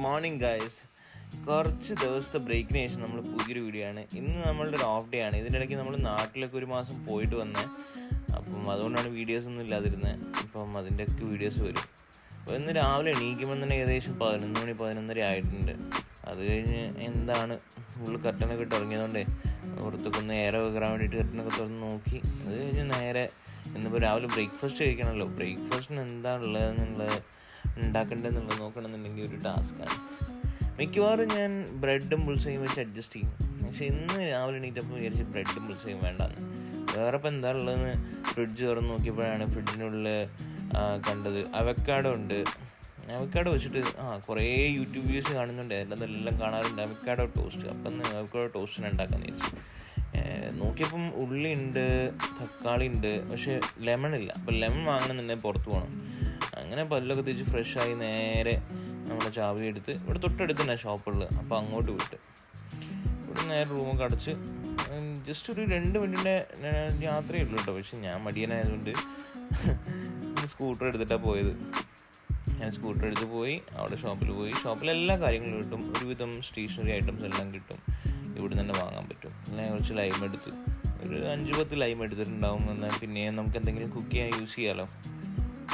Morning guys, കുറച്ച് ദിവസത്തെ ബ്രേക്കിന് ശേഷം നമ്മൾ പുതിയൊരു വീഡിയോ ആണ്. ഇന്ന് നമ്മളുടെ ഒരു ഓഫ് ഡേ ആണ്. ഇതിൻ്റെ ഇടയ്ക്ക് നമ്മൾ നാട്ടിലൊക്കെ ഒരു മാസം പോയിട്ട് വന്നത്. അപ്പം അതുകൊണ്ടാണ് വീഡിയോസ് ഒന്നും ഇല്ലാതിരുന്നത്. അപ്പം അതിൻ്റെയൊക്കെ വീഡിയോസ് വരും. അപ്പോൾ ഇന്ന് രാവിലെ എണീക്കുമ്പോൾ തന്നെ ഏകദേശം 11 ആയിട്ടുണ്ട്. അത് കഴിഞ്ഞ് എന്താണ് ഫുള്ള് കർട്ടനൊക്കെ ഇട്ട് ഇറങ്ങിയതുകൊണ്ടേ പുറത്തൊക്കെ ഒന്ന് എയർ വെക്കാൻ വേണ്ടിയിട്ട് കർട്ടനൊക്കെ തുറന്ന് നോക്കി. അത് കഴിഞ്ഞ് നേരെ ഇന്നിപ്പോൾ രാവിലെ ബ്രേക്ക്ഫാസ്റ്റ് കഴിക്കണമല്ലോ. ബ്രേക്ക്ഫാസ്റ്റിന് എന്താണുള്ളതെന്നുള്ളത് ഉണ്ടാക്കേണ്ടതെന്നുള്ളത് നോക്കണമെന്നുണ്ടെങ്കിൽ ഒരു ടാസ്ക്കാണ്. മിക്കവാറും ഞാൻ ബ്രെഡും ബുൾസയും വെച്ച് അഡ്ജസ്റ്റ് ചെയ്യും. പക്ഷേ ഇന്ന് രാവിലെ എണീറ്റപ്പോൾ വിചാരിച്ച് ബ്രെഡും ബുൾസയും വേണ്ടാന്ന്. വേറെ ഇപ്പം എന്താ ഉള്ളതെന്ന് ഫ്രിഡ്ജ് തുറന്ന് നോക്കിയപ്പോഴാണ് ഫ്രിഡ്ജിനുള്ളിൽ കണ്ടത് അവക്കാഡോ ഉണ്ട്. അവക്കാഡോ വെച്ചിട്ട് കുറേ യൂട്യൂബ് വീഡിയോസ് കാണുന്നുണ്ട്, അതെല്ലാം കാണാറുണ്ട്. Avocado toast. അപ്പം അവക്കാഡോ ടോസ്റ്റിന് ഉണ്ടാക്കാമെന്ന് വിചാരിച്ചു. നോക്കിയപ്പം ഉള്ളി ഉണ്ട്, തക്കാളി ഉണ്ട്, പക്ഷേ ലെമൺ ഇല്ല. അപ്പം ലെമൺ വാങ്ങണമെന്നുണ്ടെങ്കിൽ പുറത്ത് പോകണം. അങ്ങനെ പല്ലൊക്കെ തേച്ച് ഫ്രഷായി നേരെ നമ്മുടെ ചാവി എടുത്ത് ഇവിടെ തൊട്ടടുത്ത് തന്നെ ഷോപ്പുള്ളത്. അപ്പോൾ അങ്ങോട്ട് വിട്ട് ഇവിടെ നേരെ റൂമൊക്കെ അടച്ച് ജസ്റ്റ് ഒരു 2 മിനിറ്റിൻ്റെ യാത്രയേ ഉള്ളൂ കേട്ടോ. പക്ഷെ ഞാൻ മടിയനായതുകൊണ്ട് സ്കൂട്ടർ എടുത്തിട്ടാണ് പോയത്. ഞാൻ സ്കൂട്ടർ എടുത്ത് പോയി അവിടെ ഷോപ്പിൽ പോയി. ഷോപ്പിൽ എല്ലാ കാര്യങ്ങളും കിട്ടും, ഒരുവിധം സ്റ്റേഷനറി ഐറ്റംസ് എല്ലാം കിട്ടും. ഇവിടെ തന്നെ വാങ്ങാൻ പറ്റും. ഞാൻ കുറച്ച് ലൈം എടുത്ത് ഒരു 5-10 ലൈം എടുത്തിട്ടുണ്ടാവും. എന്നാൽ പിന്നെ നമുക്ക് എന്തെങ്കിലും കുക്ക് ചെയ്യാൻ യൂസ് ചെയ്യാമല്ലോ.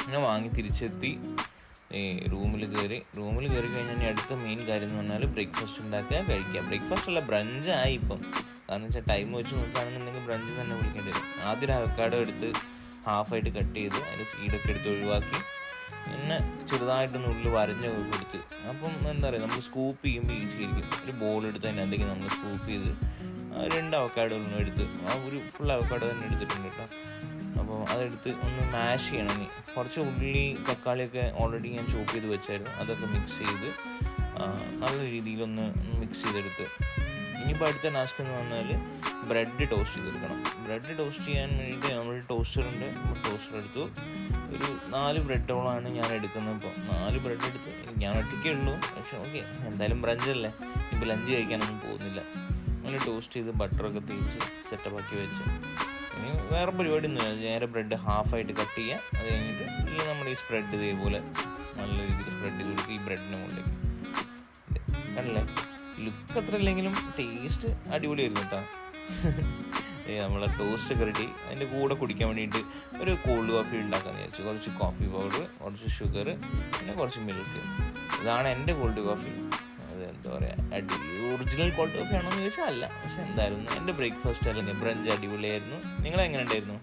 അങ്ങനെ വാങ്ങി തിരിച്ചെത്തി റൂമിൽ കയറി കഴിഞ്ഞാൽ ഇനി അടുത്ത മെയിൻ കാര്യം എന്ന് പറഞ്ഞാൽ ബ്രേക്ക്ഫാസ്റ്റ് ഉണ്ടാക്കുക, കഴിക്കുക. ബ്രേക്ക്ഫാസ്റ്റ് അല്ല, ബ്രഞ്ചായി ഇപ്പം. കാരണം വെച്ചാൽ ടൈം വെച്ച് നോക്കുകയാണെന്നുണ്ടെങ്കിൽ ബ്രഞ്ച് തന്നെ വിളിക്കേണ്ടി വരും. ആദ്യം അവക്കാഡോ എടുത്ത് ഹാഫായിട്ട് കട്ട് ചെയ്ത് അതിൻ്റെ സീഡൊക്കെ എടുത്ത് ഒഴിവാക്കി പിന്നെ ചെറുതായിട്ടൊന്ന് ഉള്ളിൽ വരഞ്ഞ് കൊടുത്ത്. അപ്പം എന്താ പറയുക, നമ്മൾ സ്കൂപ്പ് ചെയ്യുമ്പോൾ ഈസി ആയിരിക്കും. ഒരു ബോൾ എടുത്ത് തന്നെ എന്തെങ്കിലും നമ്മൾ സ്കൂപ്പ് ചെയ്ത് 2 അവക്കാഡോകളൊന്നും എടുത്ത് ഒരു ഫുൾ അവക്കാഡോ തന്നെ എടുത്തിട്ടുണ്ട് കേട്ടോ. അപ്പോൾ അതെടുത്ത് ഒന്ന് മാഷ് ചെയ്യണം. ഇനി കുറച്ച് ഉള്ളി തക്കാളിയൊക്കെ ഓൾറെഡി ഞാൻ ചോപ്പ് ചെയ്ത് വെച്ചായിരുന്നു. അതൊക്കെ മിക്സ് ചെയ്ത് നല്ല രീതിയിലൊന്ന് മിക്സ് ചെയ്തെടുത്ത് ഇനിയിപ്പോൾ അടുത്ത ടാസ്ക് എന്ന് പറഞ്ഞാൽ ബ്രെഡ് ടോസ്റ്റ് ചെയ്തെടുക്കണം. ബ്രെഡ് ടോസ്റ്റ് ചെയ്യാൻ വേണ്ടിയിട്ട് നമ്മൾ ടോസ്റ്ററുണ്ട്. ടോസ്റ്റർ എടുത്തു. ഒരു 4 ബ്രെഡോളാണ് ഞാൻ എടുക്കുന്നത്. ഇപ്പോൾ 4 ബ്രെഡ് എടുത്ത് ഞാൻ ഒറ്റയ്ക്കേ ഉള്ളൂ. പക്ഷേ ഓക്കെ, എന്തായാലും ബ്രഞ്ചല്ലേ, ഇപ്പോൾ ലഞ്ച് കഴിക്കാനൊന്നും പോകുന്നില്ല. അങ്ങനെ ടോസ്റ്റ് ചെയ്ത് ബട്ടറൊക്കെ തേച്ച് സെറ്റപ്പാക്കി വെച്ച് ഇനി വേറെ പരിപാടി ഒന്നുമില്ല. നേരെ ബ്രെഡ് ഹാഫായിട്ട് കട്ട് ചെയ്യുക. അത് കഴിഞ്ഞിട്ട് നമ്മുടെ ഈ സ്പ്രെഡ് ഇതേപോലെ നല്ല രീതിയിൽ സ്പ്രെഡ് ചെയ്ത് കൊടുക്കുക ഈ ബ്രെഡിന് മുകളിലേക്ക്. കണ്ടില്ലേ, ലുക്ക് അത്ര ഇല്ലെങ്കിലും ടേസ്റ്റ് അടിപൊളിയായിരുന്നു കേട്ടോ. നമ്മളെ ടോസ്റ്റ് ഒക്കെ റെഡി. അതിൻ്റെ കൂടെ കുടിക്കാൻ വേണ്ടിയിട്ട് ഒരു കോൾഡ് കോഫി ഉണ്ടാക്കാമെന്ന് വിചാരിച്ചു. കുറച്ച് കോഫി പൗഡർ, കുറച്ച് ഷുഗർ, പിന്നെ കുറച്ച് മിൽക്ക്. ഇതാണ് എൻ്റെ കോൾഡ് കോഫി. അത് എന്താ പറയുക, ഒറിജിനൽ കോൾഡ് കോഫി ആണോ എന്ന് ചോദിച്ചാൽ അല്ല. പക്ഷെ എന്തായിരുന്നു എൻ്റെ ബ്രേക്ക്ഫാസ്റ്റ് അല്ലെങ്കിൽ ബ്രഞ്ച് അടിപൊളിയായിരുന്നു. നിങ്ങളെങ്ങനെ ഉണ്ടായിരുന്നു?